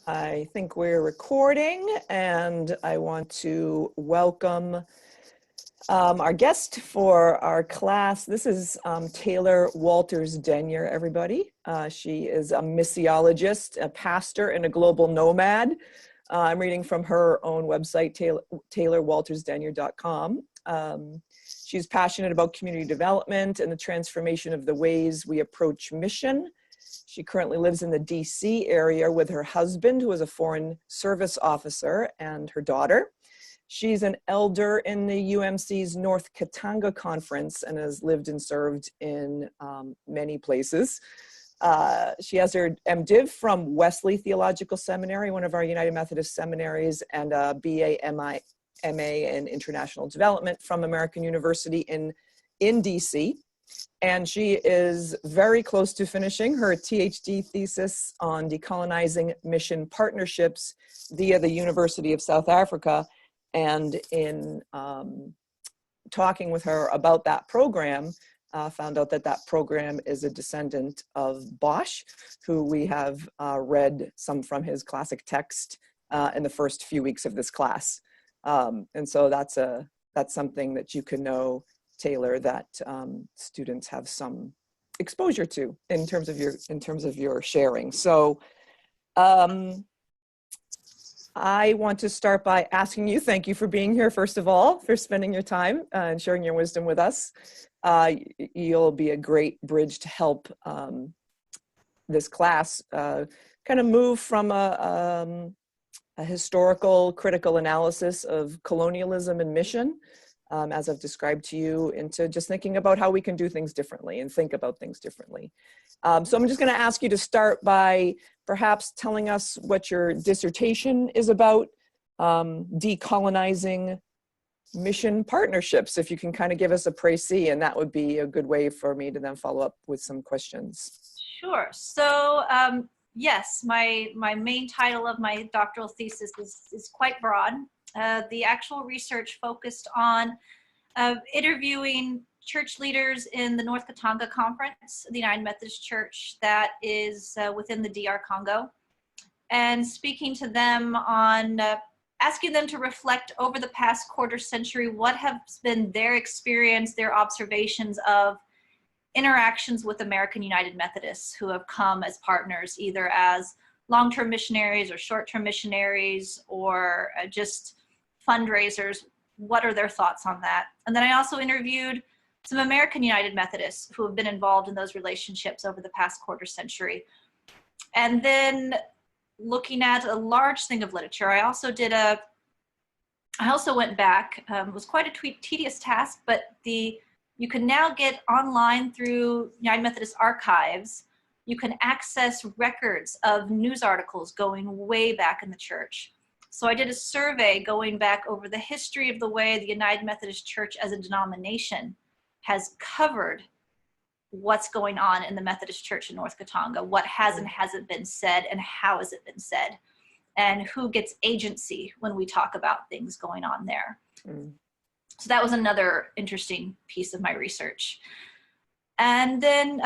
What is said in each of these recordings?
I think we're recording, and I want to welcome our guest for our class. This is Taylor Walters-Denyer, everybody. She is a missiologist, a pastor, and a global nomad. I'm reading from her own website, taylorwaltersdenyer.com. She's passionate about community development and the transformation of the ways we approach mission. She currently lives in the DC area with her husband, who is a foreign service officer, and her daughter. She's an elder in the UMC's North Katanga Conference and has lived and served in many places. She has her MDiv from Wesley Theological Seminary, one of our United Methodist seminaries, and a BA MA in International Development from American University in DC. And she is very close to finishing her THD thesis on decolonizing mission partnerships via the University of South Africa. And in talking with her about that program, found out that that program is a descendant of Bosch, who we have read some from his classic text in the first few weeks of this class. And so that's something that you can know, Taylor, that students have some exposure to in terms of your sharing. So I want to start by asking you, thank you for being here, first of all, for spending your time and sharing your wisdom with us. You'll be a great bridge to help this class kind of move from a historical critical analysis of colonialism and mission, as I've described to you, into just thinking about how we can do things differently and think about things differently. So I'm just going to ask you to start by perhaps telling us what your dissertation is about, decolonizing mission partnerships, if you can kind of give us a précis, and that would be a good way for me to then follow up with some questions. Sure. So yes, my main title of my doctoral thesis is quite broad. The actual research focused on interviewing church leaders in the North Katanga Conference, the United Methodist Church that is within the DR Congo, and speaking to them on asking them to reflect over the past quarter century what has been their experience, their observations of interactions with American United Methodists who have come as partners, either as long-term missionaries or short-term missionaries or just fundraisers. What are their thoughts on that? And then I also interviewed some American United Methodists who have been involved in those relationships over the past quarter century. And then looking at a large thing of literature, I also went back. It was quite a tedious task, but you can now get online through United Methodist Archives. You can access records of news articles going way back in the church. So I did a survey going back over the history of the way the United Methodist Church as a denomination has covered what's going on in the Methodist Church in North Katanga, what has and hasn't been said, and how has it been said, and who gets agency when we talk about things going on there. So that was another interesting piece of my research. And then,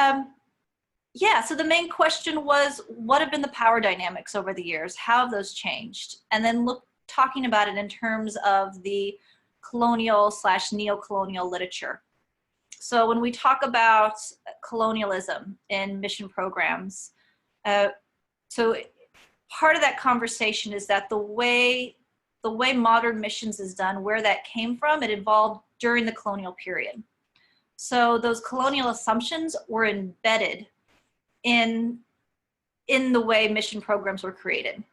so the main question was, what have been the power dynamics over the years? How have those changed? And then talking about it in terms of the colonial/neo-colonial literature. So when we talk about colonialism in mission programs, so part of that conversation is that the way modern missions is done, where that came from, it evolved during the colonial period. So those colonial assumptions were embedded in the way mission programs were created.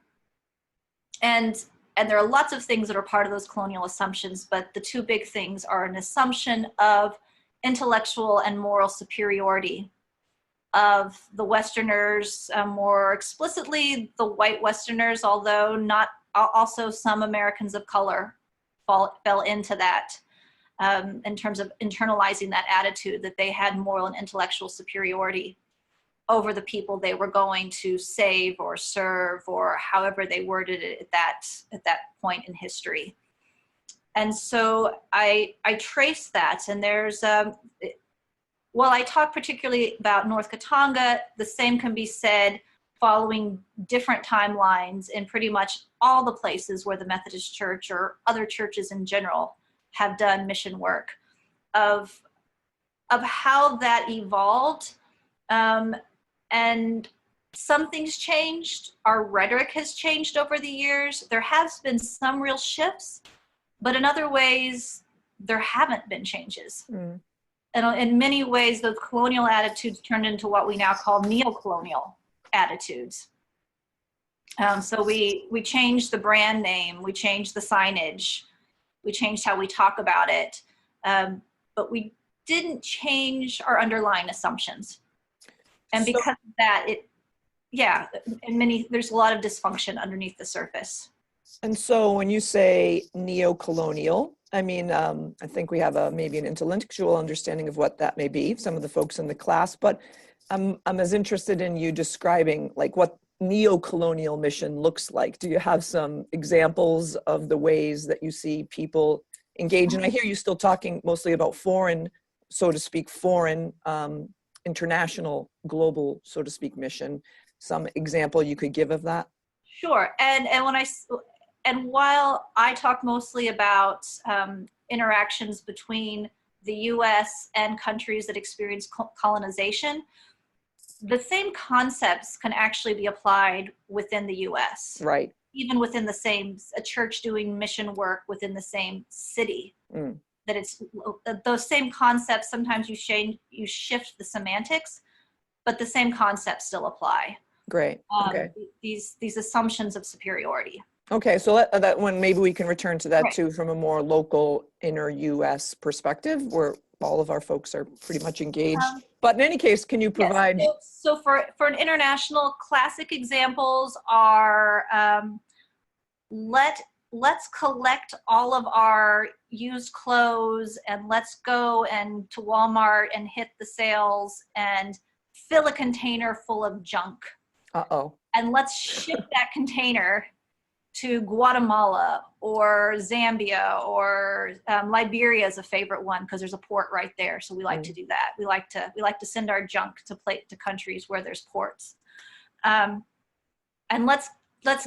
And there are lots of things that are part of those colonial assumptions, but the two big things are an assumption of intellectual and moral superiority of the Westerners, more explicitly the white Westerners, although not also some Americans of color fell into that in terms of internalizing that attitude that they had moral and intellectual superiority over the people they were going to save or serve, or however they worded it at that point in history. And so I trace that, and there's while I talk particularly about North Katanga, the same can be said following different timelines in pretty much all the places where the Methodist Church or other churches in general have done mission work, of how that evolved. And some things changed. Our rhetoric has changed over the years. There has been some real shifts, but in other ways, there haven't been changes. And in many ways, those colonial attitudes turned into what we now call neo-colonial attitudes. So we changed the brand name, we changed the signage, we changed how we talk about it, but we didn't change our underlying assumptions. And because of that, there's a lot of dysfunction underneath the surface. And so when you say neo-colonial, I mean, I think we have maybe an intellectual understanding of what that may be, some of the folks in the class, but I'm as interested in you describing like what neo-colonial mission looks like. Do you have some examples of the ways that you see people engage? And I hear you still talking mostly about foreign, so to speak, international, global, so to speak, mission. Some example you could give of that? Sure. And while I talk mostly about interactions between the U.S. and countries that experience colonization, the same concepts can actually be applied within the U.S. Right. Even within a church doing mission work within the same city. That it's those same concepts. Sometimes you shift the semantics, but the same concepts still apply. Great. Okay. These assumptions of superiority. Okay, so that one, maybe we can return to that too from a more local inner U.S. perspective, where all of our folks are pretty much engaged. But in any case, can you provide? Yes. So for an international, classic examples are let's collect all of our used clothes and let's go to Walmart and hit the sales and fill a container full of junk. And let's ship that container to Guatemala or Zambia or Liberia is a favorite one because there's a port right there. So we like to do that. We like to send our junk to countries where there's ports. And let's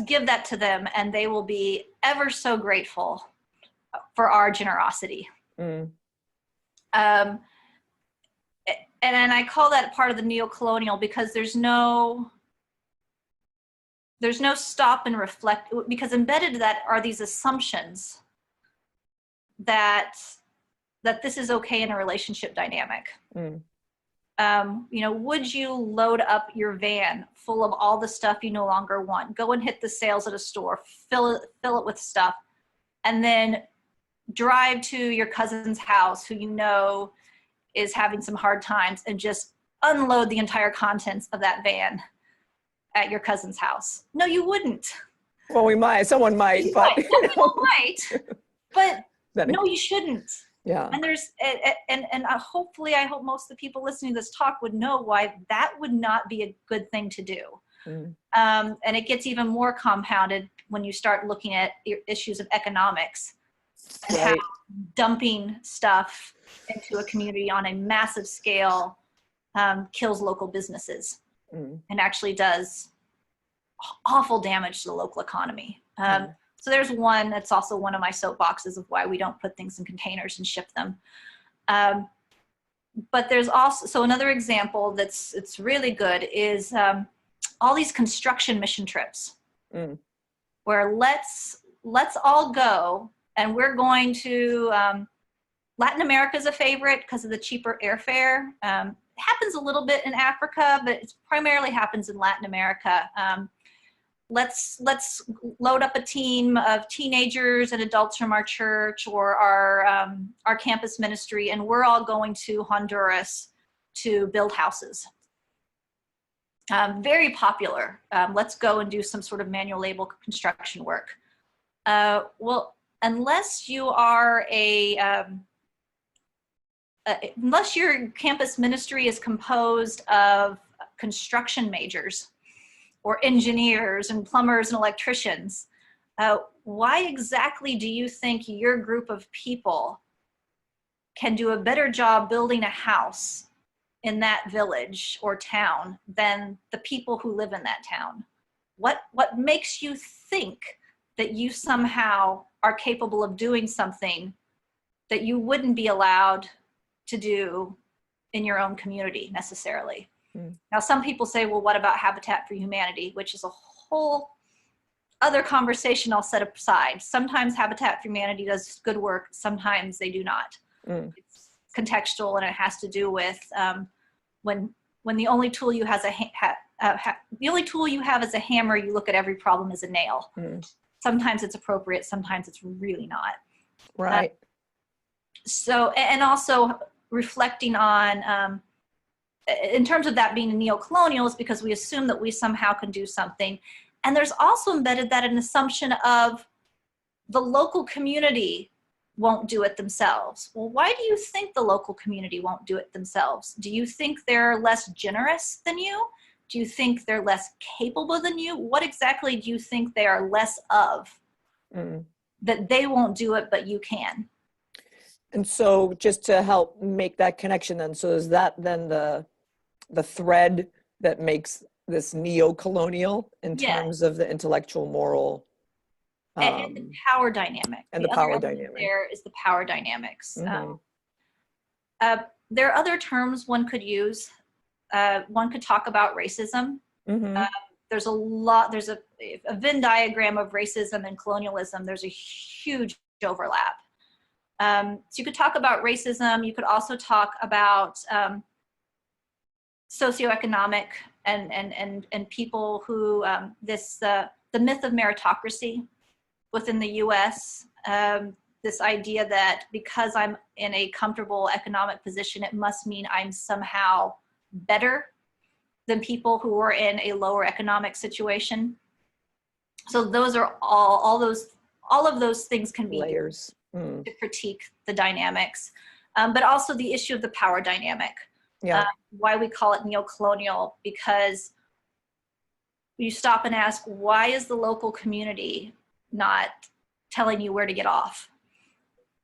give that to them, and they will be ever so grateful for our generosity. And I call that part of the neo-colonial because there's no stop and reflect, because embedded in that are these assumptions that this is okay in a relationship dynamic. Would you load up your van full of all the stuff you no longer want, go and hit the sales at a store, fill it with stuff, and then drive to your cousin's house who you know is having some hard times and just unload the entire contents of that van at your cousin's house? No, you wouldn't. Well, we might. Someone might, but people might. But no, you shouldn't. Yeah. And there's hopefully, I hope most of the people listening to this talk would know why that would not be a good thing to do. And it gets even more compounded when you start looking at issues of economics and how dumping stuff into a community on a massive scale kills local businesses. And actually does awful damage to the local economy. So there's one that's also one of my soapboxes of why we don't put things in containers and ship them. But there's also another example it's really good is all these construction mission trips, where let's all go, and we're going to Latin America is a favorite because of the cheaper airfare. Happens a little bit in Africa, but it primarily happens in Latin America. Let's load up a team of teenagers and adults from our church or our campus ministry, and we're all going to Honduras to build houses. Very popular. Let's go and do some sort of manual labor construction work. Well, unless you are unless your campus ministry is composed of construction majors or engineers and plumbers and electricians, why exactly do you think your group of people can do a better job building a house in that village or town than the people who live in that town? What makes you think that you somehow are capable of doing something that you wouldn't be allowed to do in your own community necessarily? Now, some people say, well, what about Habitat for Humanity, which is a whole other conversation I'll set aside. Sometimes Habitat for Humanity does good work. Sometimes they do not. It's contextual, and it has to do with when the only tool you have is a hammer, you look at every problem as a nail. Sometimes it's appropriate. Sometimes it's really not. Right. So, and also reflecting on, in terms of that being a neo-colonial, is because we assume that we somehow can do something. And there's also embedded that an assumption of the local community won't do it themselves. Well, why do you think the local community won't do it themselves? Do you think they're less generous than you? Do you think they're less capable than you? What exactly do you think they are less of that they won't do it, but you can? And so just to help make that connection then, so is that then the thread that makes this neo-colonial in terms of the intellectual, moral, and the power dynamic. And the power dynamic. There is the power dynamics. There are other terms one could use. One could talk about racism. There's a Venn diagram of racism and colonialism. There's a huge overlap. So you could talk about racism. You could also talk about socioeconomic and people who the myth of meritocracy within the U.S. This idea that because I'm in a comfortable economic position, it must mean I'm somehow better than people who are in a lower economic situation. So those are all of those things can be layers to critique the dynamics, but also the issue of the power dynamic. Why we call it neo-colonial, because you stop and ask, why is the local community not telling you where to get off?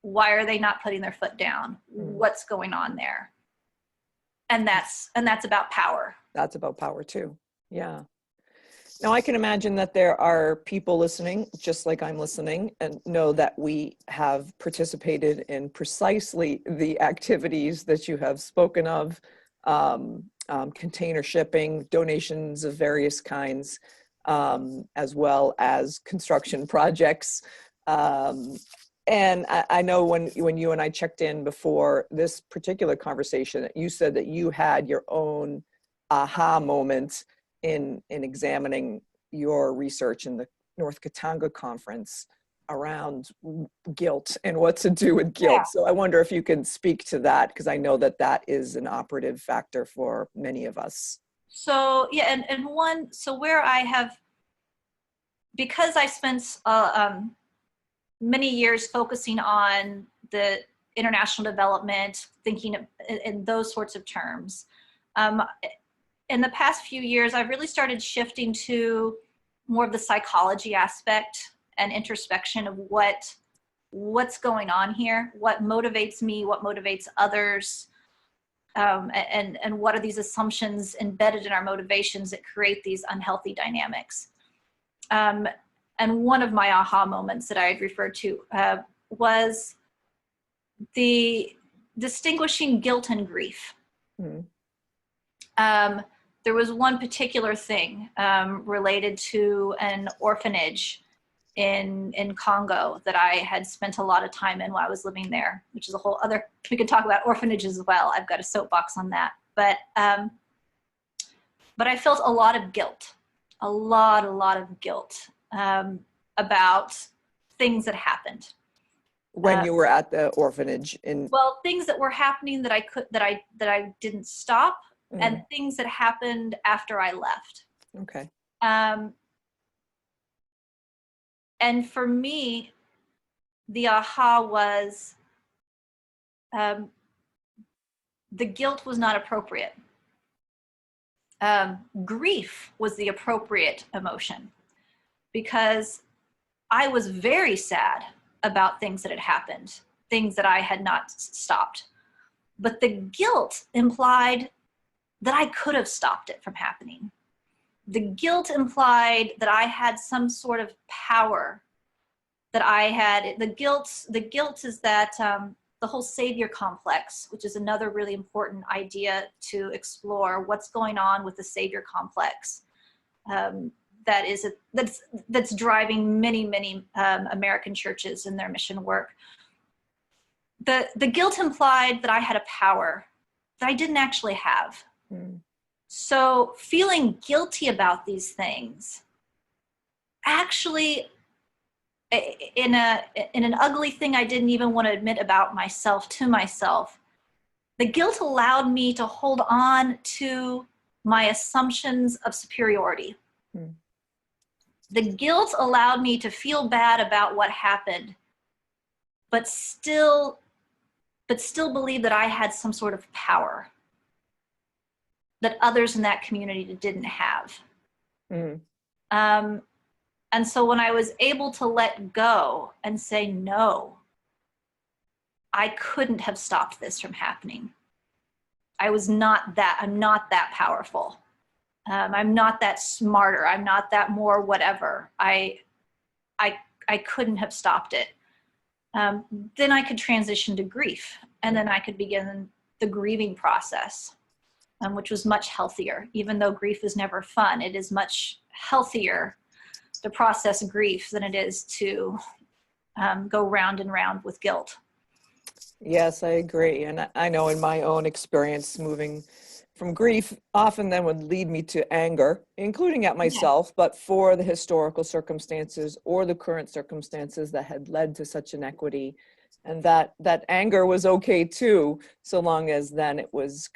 Why are they not putting their foot down? What's going on there? And that's about power. That's about power too. Yeah. Now I can imagine that there are people listening, just like I'm listening, and know that we have participated in precisely the activities that you have spoken of, container shipping, donations of various kinds, as well as construction projects. And I know when you and I checked in before this particular conversation, you said that you had your own aha moment in examining your research in the North Katanga conference around guilt and what to do with guilt. Yeah. So I wonder if you can speak to that, because I know that that is an operative factor for many of us. So yeah, so where I have, because I spent many years focusing on the international development, thinking in those sorts of terms. In the past few years, I've really started shifting to more of the psychology aspect and introspection of what's going on here, what motivates me, what motivates others, and what are these assumptions embedded in our motivations that create these unhealthy dynamics. And one of my aha moments that I had referred to was the distinguishing guilt and grief. There was one particular thing related to an orphanage in Congo that I had spent a lot of time in while I was living there, which is a whole other, we could talk about orphanages as well. I've got a soapbox on that. But I felt a lot of guilt, a lot of guilt about things that happened. When you were at the orphanage well, things that were happening that I didn't stop, and things that happened after I left. Okay. And for me, the aha was the guilt was not appropriate. Grief was the appropriate emotion, because I was very sad about things that had happened, things that I had not stopped. But the guilt implied that I could have stopped it from happening. The guilt implied that I had some sort of power, that I had, the guilt is that the whole savior complex, which is another really important idea to explore, what's going on with the savior complex. That's driving many American churches in their mission work. The guilt implied that I had a power that I didn't actually have. So feeling guilty about these things, actually, in an ugly thing I didn't even want to admit about myself to myself, the guilt allowed me to hold on to my assumptions of superiority. The guilt allowed me to feel bad about what happened, but still believe that I had some sort of power that others in that community didn't have. And so when I was able to let go and say, no, I couldn't have stopped this from happening. I'm not that powerful. I'm not that smarter. I'm not that more whatever. I couldn't have stopped it. Then I could transition to grief, and then I could begin the grieving process, which was much healthier. Even though grief is never fun, it is much healthier to process grief than it is to go round and round with guilt. Yes, I agree. And I know in my own experience, moving from grief often then would lead me to anger, including at myself, but for the historical circumstances or the current circumstances that had led to such inequity. And that anger was okay too, so long as then it was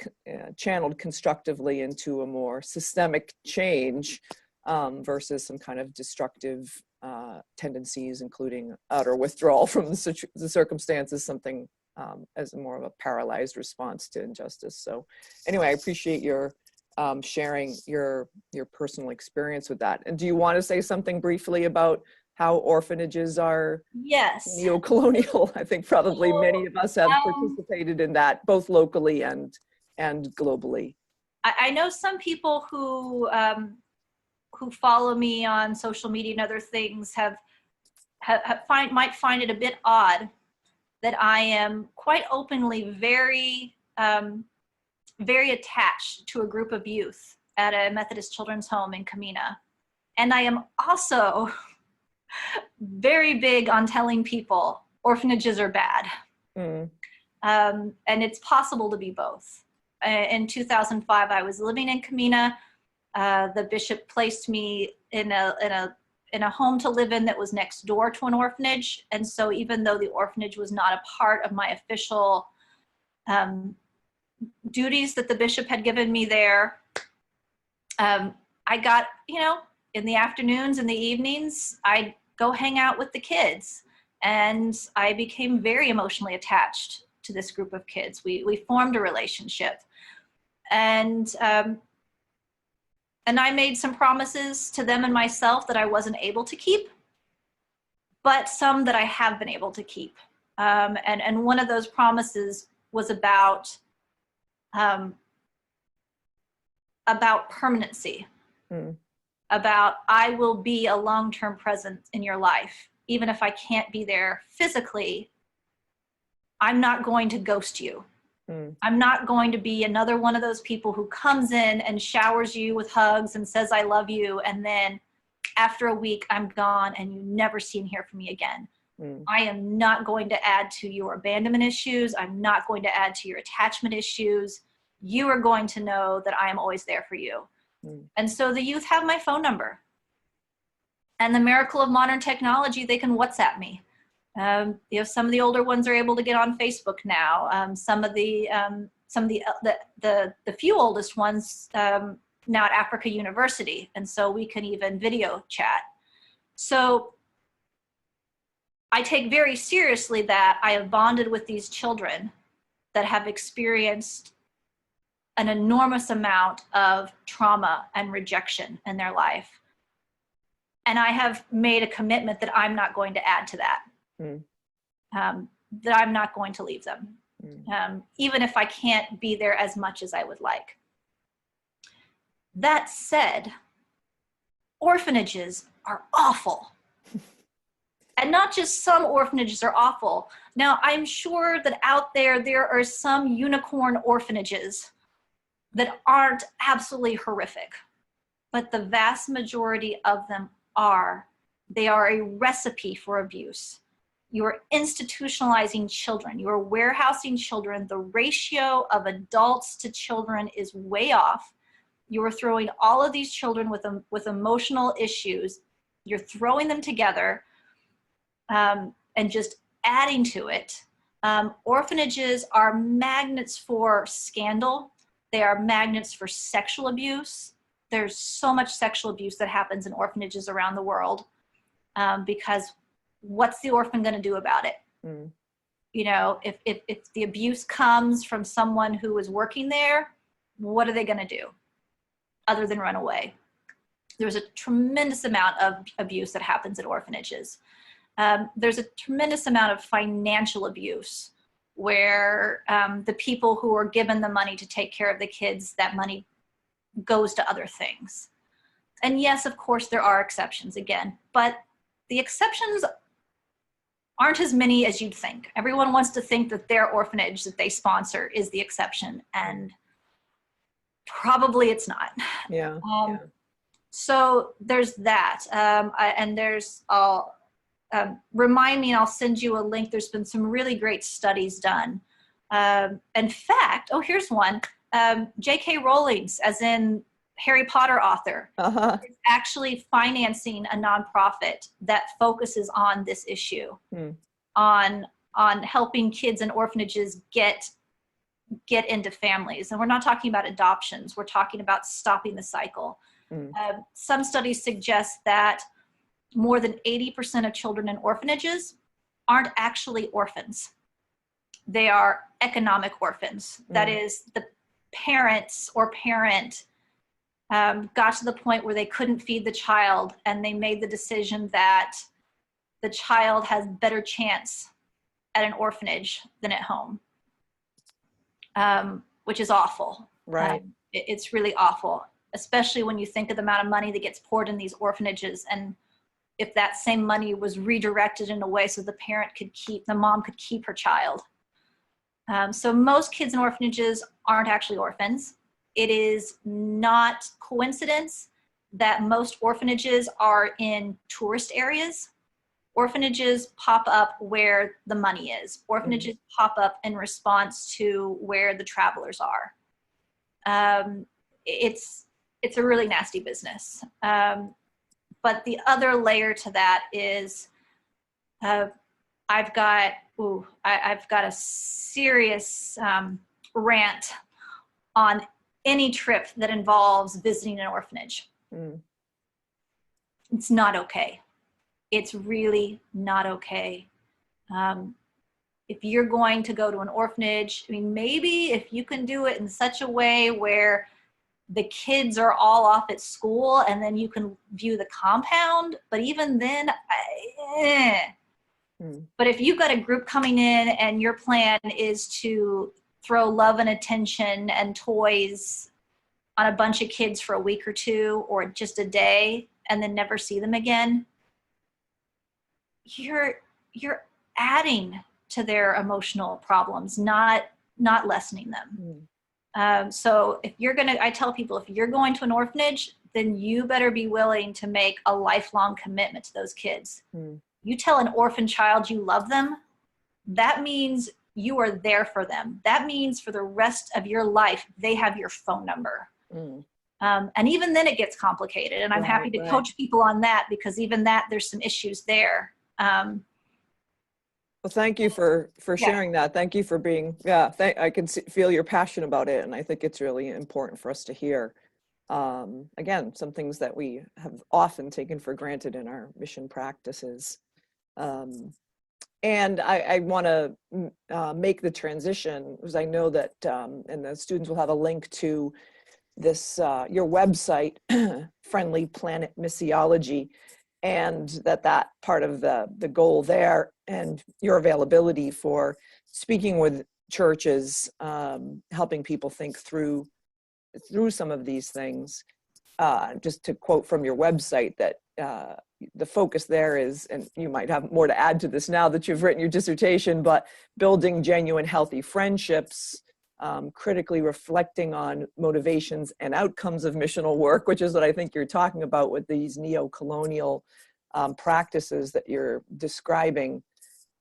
channeled constructively into a more systemic change versus some kind of destructive tendencies, including utter withdrawal from the circumstances, something as more of a paralyzed response to injustice. So anyway, I appreciate your sharing your personal experience with that. And do you want to say something briefly about how orphanages are neo-colonial? I think probably many of us have participated in that, both locally and globally. I know some people who follow me on social media and other things might find it a bit odd that I am quite openly very attached to a group of youth at a Methodist children's home in Camina. And I am also very big on telling people orphanages are bad. And it's possible to be both. In 2005, I was living in Camina. The bishop placed me in a home to live in that was next door to an orphanage. And so even though the orphanage was not a part of my official duties that the bishop had given me there, I got, in the afternoons and the evenings, I'd go hang out with the kids. And I became very emotionally attached to this group of kids. We formed a relationship. And I made some promises to them and myself that I wasn't able to keep, but some that I have been able to keep. And one of those promises was about permanency, about I will be a long-term presence in your life. Even if I can't be there physically, I'm not going to ghost you. I'm not going to be another one of those people who comes in and showers you with hugs and says, I love you. And then after a week, I'm gone and you never see and hear from me again. I am not going to add to your abandonment issues. I'm not going to add to your attachment issues. You are going to know that I am always there for you. And so the youth have my phone number. And the miracle of modern technology, they can WhatsApp me. Some of the older ones are able to get on Facebook now. Some of the few oldest ones now at Africa University, and so we can even video chat. So I take very seriously that I have bonded with these children that have experienced an enormous amount of trauma and rejection in their life, and I have made a commitment that I'm not going to add to that. That I'm not going to leave them, even if I can't be there as much as I would like. That said, orphanages are awful. And not just some orphanages are awful. Now, I'm sure that out there are some unicorn orphanages that aren't absolutely horrific, but the vast majority of them are. They are a recipe for abuse. You are institutionalizing children. You are warehousing children. The ratio of adults to children is way off. You are throwing all of these children with emotional issues. You're throwing them together and just adding to it. Orphanages are magnets for scandal. They are magnets for sexual abuse. There's so much sexual abuse that happens in orphanages around the world because what's the orphan going to do about it? Mm. You know, if the abuse comes from someone who is working there, what are they going to do other than run away? There's a tremendous amount of abuse that happens at orphanages. There's a tremendous amount of financial abuse where the people who are given the money to take care of the kids, that money goes to other things. And yes, of course, there are exceptions again, but the exceptions aren't as many as you'd think. Everyone wants to think that their orphanage that they sponsor is the exception, and probably it's not. Yeah. So there's that. And there's, remind me and I'll send you a link. There's been some really great studies done. In fact, here's one. J.K. Rowling's, as in Harry Potter author, is actually financing a nonprofit that focuses on this issue, on helping kids in orphanages get into families. And we're not talking about adoptions. We're talking about stopping the cycle. Some studies suggest that more than 80% of children in orphanages aren't actually orphans. They are economic orphans. That is, the parents or parent got to the point where they couldn't feed the child, and they made the decision that the child has better chance at an orphanage than at home, which is awful. Right. It's really awful, especially when you think of the amount of money that gets poured in these orphanages, and if that same money was redirected in a way so the mom could keep her child. So most kids in orphanages aren't actually orphans. It is not coincidence that most orphanages are in tourist areas. Orphanages pop up where the money is. Orphanages pop up in response to where the travelers are. It's a really nasty business. But the other layer to that is I've got a serious rant on any trip that involves visiting an orphanage. It's not okay. It's really not okay. If you're going to go to an orphanage, I mean, maybe if you can do it in such a way where the kids are all off at school and then you can view the compound, but even then, But if you've got a group coming in and your plan is to throw love and attention and toys on a bunch of kids for a week or two or just a day and then never see them again, you're adding to their emotional problems, not lessening them. So I tell people, if you're going to an orphanage, then you better be willing to make a lifelong commitment to those kids. You tell an orphan child you love them, that means you are there for them. That means for the rest of your life, they have your phone number. And even then it gets complicated. And I'm happy to coach people on that, because even that, there's some issues there. Well, thank you for sharing that. Thank you for being, I can feel your passion about it. And I think it's really important for us to hear. Again, some things that we have often taken for granted in our mission practices. And I want to make the transition, because I know that, and the students will have a link to this, your website, Friendly Planet Missiology, and that part of the goal there and your availability for speaking with churches, helping people think through some of these things. just to quote from your website, that the focus there is, and you might have more to add to this now that you've written your dissertation, but building genuine, healthy friendships, critically reflecting on motivations and outcomes of missional work, which is what I think you're talking about with these neo-colonial practices that you're describing.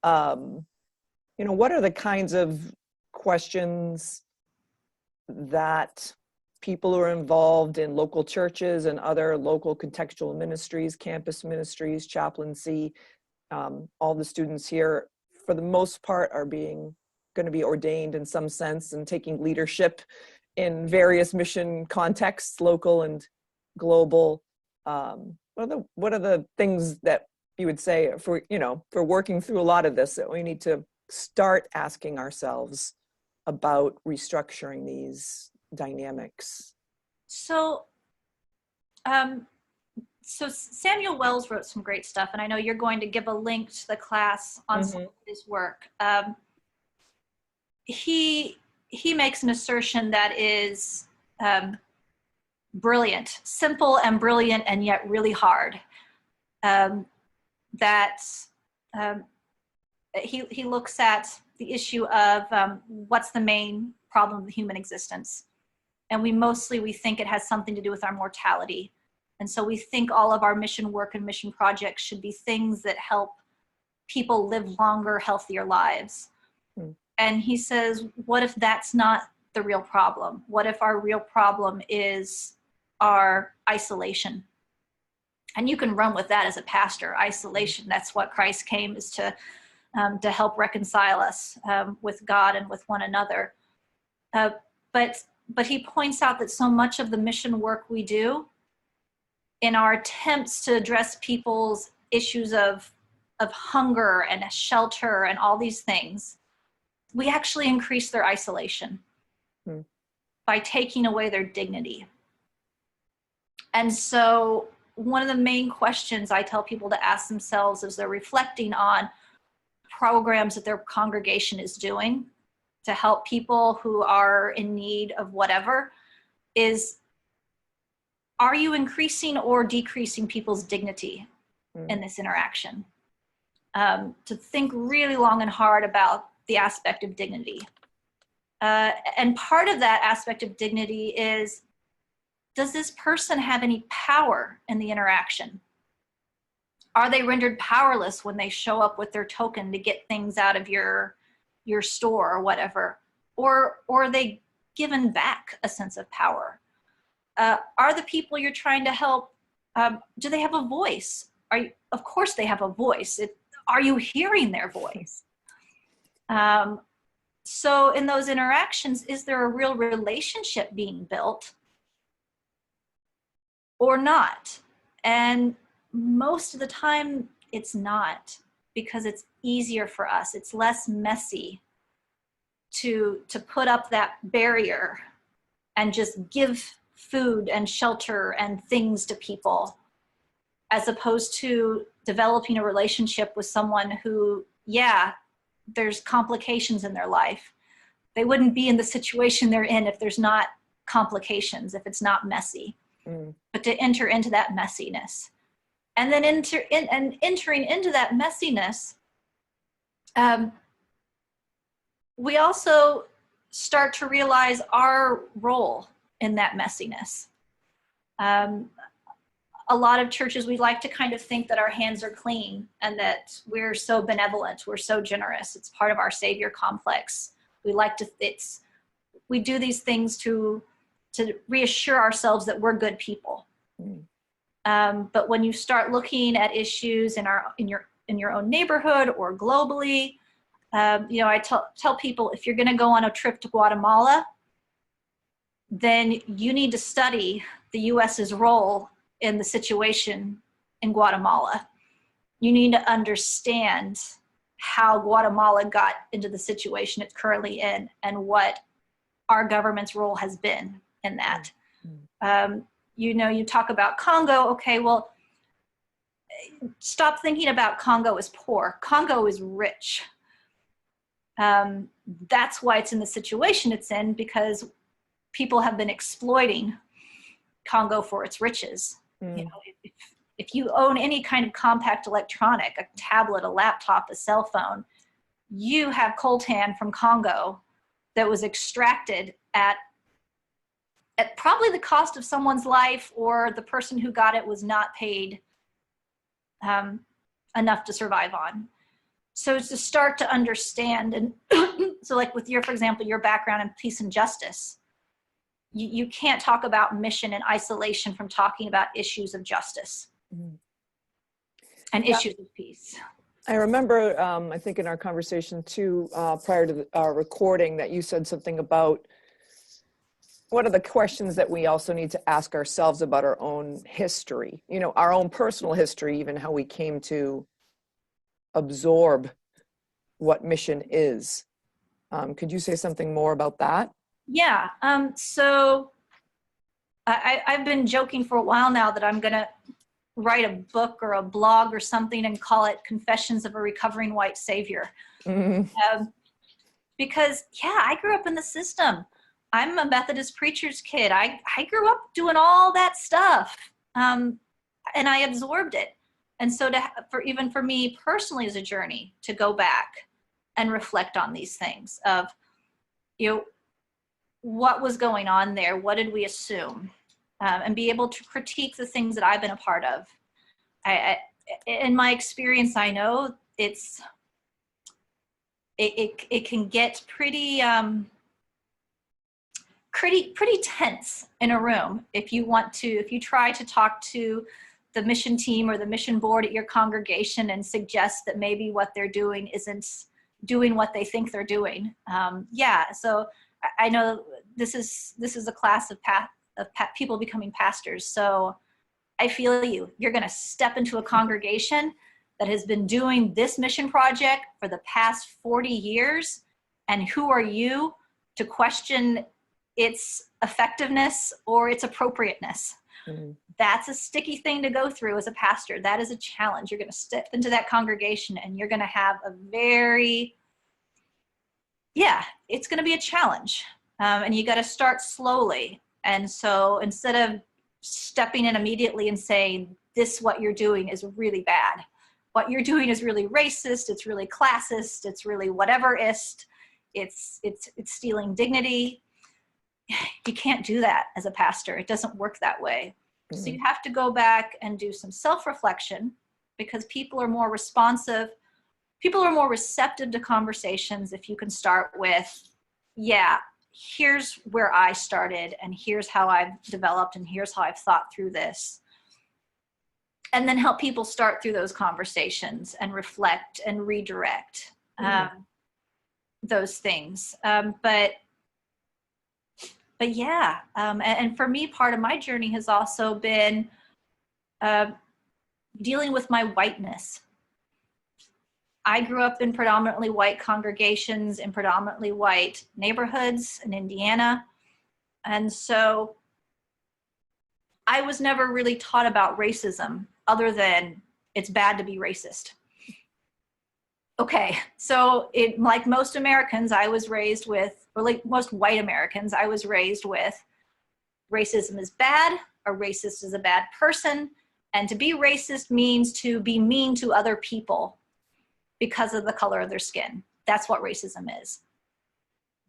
What are the kinds of questions that people who are involved in local churches and other local contextual ministries, campus ministries, chaplaincy, all the students here, for the most part, are going to be ordained in some sense and taking leadership in various mission contexts, local and global. What are the things that you would say for working through a lot of this that we need to start asking ourselves about restructuring these dynamics? So Samuel Wells wrote some great stuff, and I know you're going to give a link to the class on some of his work. He makes an assertion that is brilliant, simple and brilliant, and yet really hard. He looks at the issue of what's the main problem of human existence. And we think it has something to do with our mortality. And so we think all of our mission work and mission projects should be things that help people live longer, healthier lives. And he says, what if that's not the real problem? What if our real problem is our isolation? And you can run with that as a pastor, isolation. That's what Christ came, is to help reconcile us with God and with one another. But he points out that so much of the mission work we do, in our attempts to address people's issues of hunger and shelter and all these things, we actually increase their isolation by taking away their dignity. And so one of the main questions I tell people to ask themselves as they're reflecting on programs that their congregation is doing to help people who are in need of whatever is, are you increasing or decreasing people's dignity in this interaction? To think really long and hard about the aspect of dignity. And part of that aspect of dignity is, does this person have any power in the interaction? Are they rendered powerless when they show up with their token to get things out of your store or whatever? Or are they given back a sense of power? Are the people you're trying to help, do they have a voice? Of course they have a voice. Are you hearing their voice? So in those interactions, is there a real relationship being built or not? And most of the time it's not, because it's easier for us. It's less messy to put up that barrier and just give food and shelter and things to people, as opposed to developing a relationship with someone who, there's complications in their life. They wouldn't be in the situation they're in if there's not complications, if it's not messy. But to enter into that messiness. And then entering into that messiness, we also start to realize our role in that messiness. A lot of churches, we like to kind of think that our hands are clean and that we're so benevolent, we're so generous. It's part of our Savior complex. We do these things to reassure ourselves that we're good people. But when you start looking at issues in your own neighborhood or globally, I tell people, if you're going to go on a trip to Guatemala, then you need to study the U.S.'s role in the situation in Guatemala. You need to understand how Guatemala got into the situation it's currently in and what our government's role has been in that. You talk about Congo. Okay, well, stop thinking about Congo as poor. Congo is rich. That's why it's in the situation it's in, because people have been exploiting Congo for its riches. Mm. You know, if you own any kind of compact electronic, a tablet, a laptop, a cell phone, you have coltan from Congo that was extracted at probably the cost of someone's life, or the person who got it was not paid enough to survive on. So to start to understand, and so like with your, for example, your background in peace and justice, you can't talk about mission in isolation from talking about issues of justice and issues of peace. I remember, I think in our conversation too, prior to our recording, that you said something about what are the questions that we also need to ask ourselves about our own history, you know, our own personal history, even how we came to absorb what mission is. Could you say something more about that? Yeah. So I've been joking for a while now that I'm going to write a book or a blog or something and call it Confessions of a Recovering White Savior. Because, yeah, I grew up in the system. I'm a Methodist preacher's kid. I grew up doing all that stuff, and I absorbed it. And so even for me personally as a journey, to go back and reflect on these things of, you know, what was going on there? What did we assume? And be able to critique the things that I've been a part of. In my experience, I know it can get pretty tense in a room if you try to talk to the mission team or the mission board at your congregation and suggest that maybe what they're doing isn't doing what they think they're doing. So I know this is a class of people becoming pastors. So I feel you. You're going to step into a congregation that has been doing this mission project for the past 40 years. And who are you to question its effectiveness or its appropriateness? Mm-hmm. That's a sticky thing to go through as a pastor. That is a challenge. You're going to step into that congregation and you're going to have it's going to be a challenge. And you got to start slowly. And so instead of stepping in immediately and saying, what you're doing is really bad. What you're doing is really racist. It's really classist. It's really whateverist. It's stealing dignity. You can't do that as a pastor. It doesn't work that way. Mm-hmm. So you have to go back and do some self-reflection, because people are more responsive. People are more receptive to conversations if you can start with, here's where I started, and here's how I've developed, and here's how I've thought through this. And then help people start through those conversations and reflect and redirect those things. And for me, part of my journey has also been dealing with my whiteness. I grew up in predominantly white congregations in predominantly white neighborhoods in Indiana. And so I was never really taught about racism other than it's bad to be racist. Okay, so like most Americans, I was raised with, or like most white Americans, I was raised with racism is bad, a racist is a bad person, and to be racist means to be mean to other people because of the color of their skin. That's what racism is.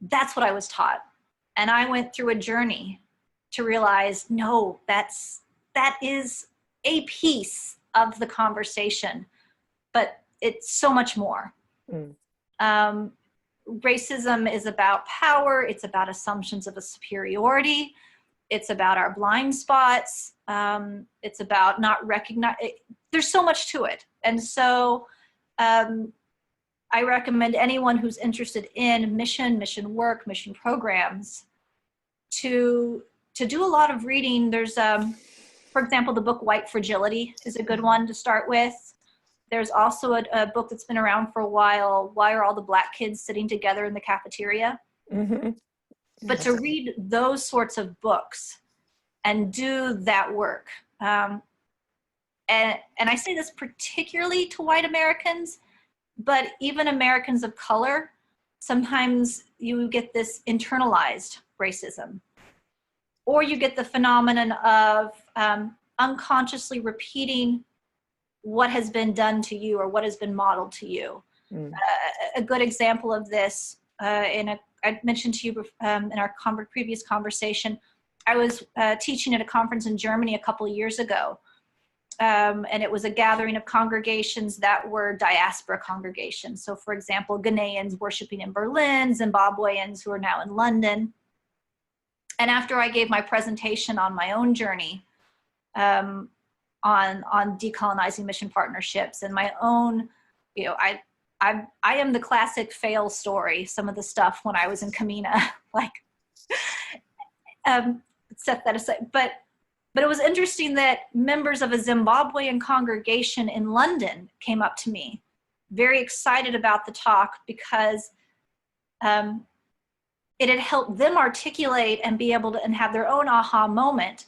That's what I was taught. And I went through a journey to realize, no, that is a piece of the conversation, but it's so much more. Racism is about power. It's about assumptions of a superiority. It's about our blind spots. It's about not recognizing. There's so much to it. And so I recommend anyone who's interested in mission work, mission programs to do a lot of reading. There's, for example, the book White Fragility is a good one to start with. There's also a book that's been around for a while, Why Are All the Black Kids Sitting Together in the Cafeteria? Mm-hmm. But to read those sorts of books and do that work. And I say this particularly to white Americans, but even Americans of color, sometimes you get this internalized racism. or you get the phenomenon of unconsciously repeating what has been done to you or what has been modeled to you. A good example of this, I mentioned to you in our previous conversation, I was teaching at a conference in Germany a couple of years ago. And it was a gathering of congregations that were diaspora congregations. So for example, Ghanaians worshiping in Berlin, Zimbabweans who are now in London. And after I gave my presentation on my own journey on decolonizing mission partnerships and my own, I am the classic fail story, some of the stuff when I was in Kamina, like, set that aside. But it was interesting that members of a Zimbabwean congregation in London came up to me, very excited about the talk because it had helped them articulate and be able to and have their own aha moment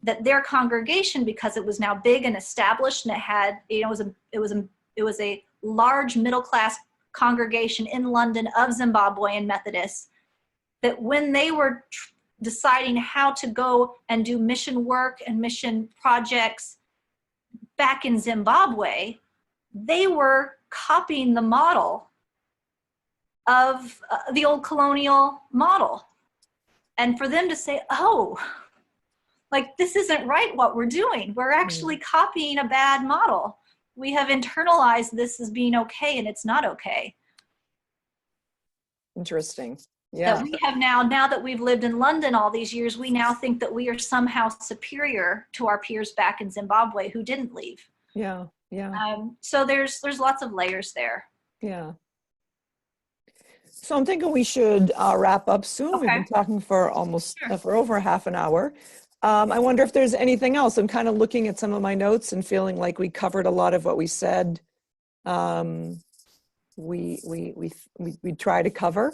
that their congregation, because it was now big and established, and it had, it was a large middle-class congregation in London of Zimbabwean Methodists, that when they were deciding how to go and do mission work and mission projects back in Zimbabwe, they were copying the model of the old colonial model. And for them to say, oh, like, this isn't right what we're doing. We're actually copying a bad model. We have internalized this as being okay, and it's not okay. Interesting. Yeah. That we have now that we've lived in London all these years, we now think that we are somehow superior to our peers back in Zimbabwe who didn't leave. Yeah. Yeah. So there's lots of layers there. Yeah. So I'm thinking we should wrap up soon. Okay. We've been talking for for over half an hour. I wonder if there's anything else. I'm kind of looking at some of my notes and feeling like we covered a lot of what we said. We try to cover.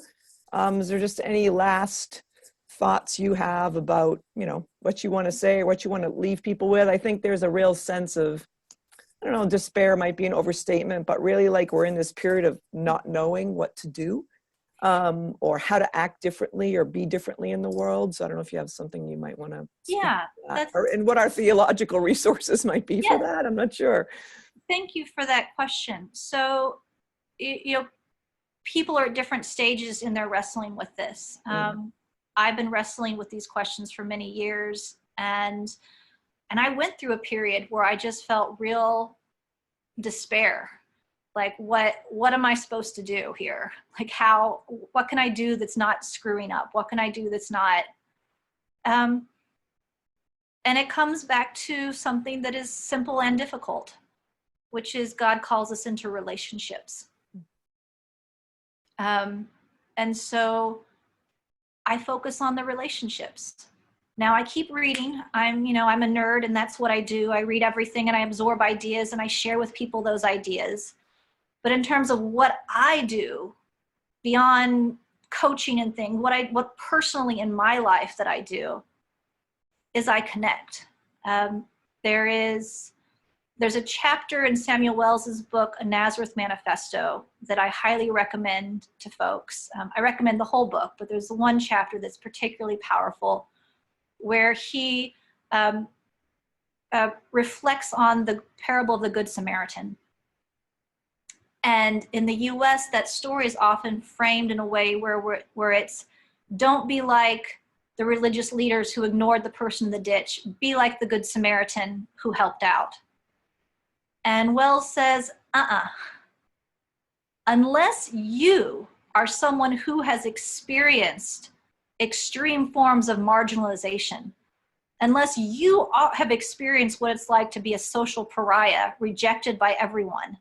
Is there just any last thoughts you have about, what you want to say or what you want to leave people with? I think there's a real sense of, I don't know, despair might be an overstatement, but really like we're in this period of not knowing what to do, or how to act differently or be differently in the world. So I don't know if you have something you might want to and what our theological resources might be for that. I'm not sure. Thank you for that question. So, people are at different stages in their wrestling with this. I've been wrestling with these questions for many years, and I went through a period where I just felt real despair. Like, what am I supposed to do here? Like, what can I do that's not screwing up? What can I do that's not, and it comes back to something that is simple and difficult, which is God calls us into relationships. And so I focus on the relationships. Now I keep reading. I'm a nerd, and that's what I do. I read everything and I absorb ideas and I share with people those ideas. But in terms of what I do beyond coaching and things, what personally in my life that I do is I connect. There's a chapter in Samuel Wells's book, A Nazareth Manifesto, that I highly recommend to folks. I recommend the whole book, but there's one chapter that's particularly powerful where he reflects on the parable of the Good Samaritan. And in the US, that story is often framed in a way where it's, don't be like the religious leaders who ignored the person in the ditch. Be like the Good Samaritan who helped out. And Wells says, unless you are someone who has experienced extreme forms of marginalization, unless you have experienced what it's like to be a social pariah, rejected by everyone,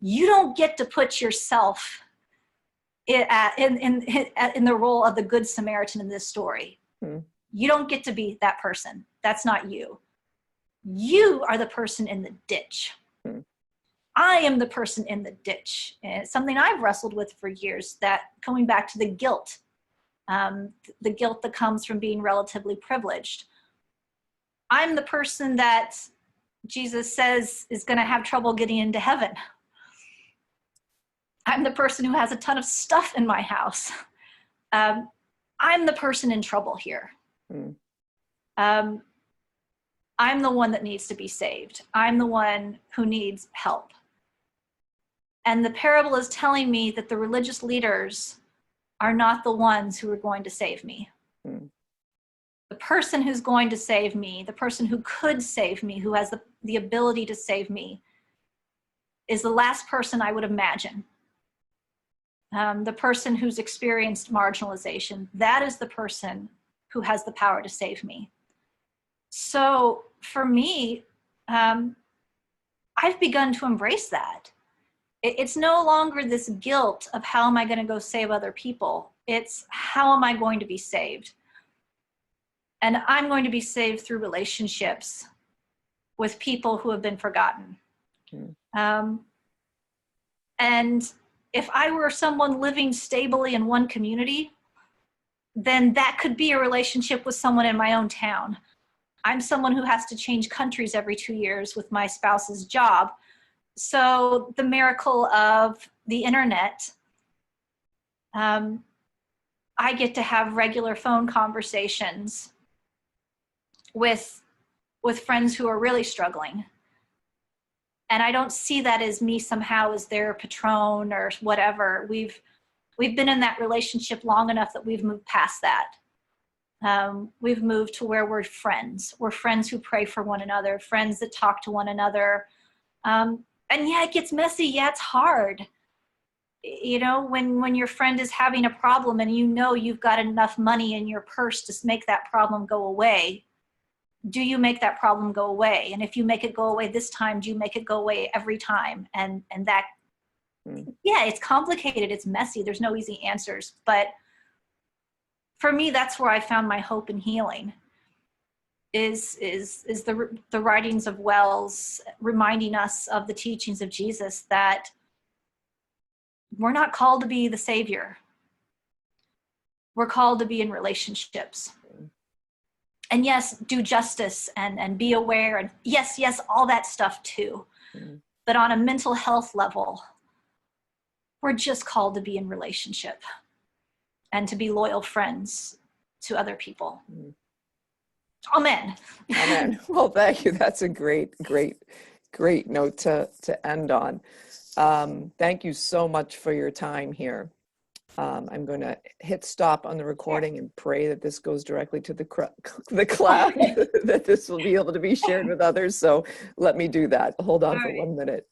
you don't get to put yourself in the role of the Good Samaritan in this story. You don't get to be that person. That's not you. You are the person in the ditch. I am the person in the ditch. And it's something I've wrestled with for years, that coming back to the guilt that comes from being relatively privileged. I'm the person that Jesus says is going to have trouble getting into heaven. I'm the person who has a ton of stuff in my house. I'm the person in trouble here. I'm the one that needs to be saved. I'm the one who needs help. And the parable is telling me that the religious leaders are not the ones who are going to save me. Mm. The person who's going to save me, the person who could save me, who has the ability to save me, is the last person I would imagine. The person who's experienced marginalization, that is the person who has the power to save me. So for me, I've begun to embrace that. It's no longer this guilt of how am I going to go save other people? It's how am I going to be saved? And I'm going to be saved through relationships with people who have been forgotten. Mm. And if I were someone living stably in one community, then that could be a relationship with someone in my own town. I'm someone who has to change countries every 2 years with my spouse's job. So the miracle of the internet, I get to have regular phone conversations with friends who are really struggling. And I don't see that as me somehow as their patron or whatever. We've been in that relationship long enough that we've moved past that. We've moved to where we're friends. We're friends who pray for one another, friends that talk to one another. And yeah, it gets messy. Yeah, it's hard. You know, when your friend is having a problem and you know you've got enough money in your purse to make that problem go away, do you make that problem go away? And if you make it go away this time, do you make it go away every time? And that, yeah, it's complicated. It's messy. There's no easy answers. But for me, that's where I found my hope and healing. Is the writings of Wells reminding us of the teachings of Jesus that we're not called to be the savior. We're called to be in relationships. And yes, do justice and be aware, and yes, all that stuff too. But on a mental health level, we're just called to be in relationship and to be loyal friends to other people. Amen. Amen. Well, thank you. That's a great note to end on. Thank you so much for your time here. I'm going to hit stop on the recording and pray that this goes directly to the cloud, that this will be able to be shared with others. So let me do that. Hold on for 1 minute.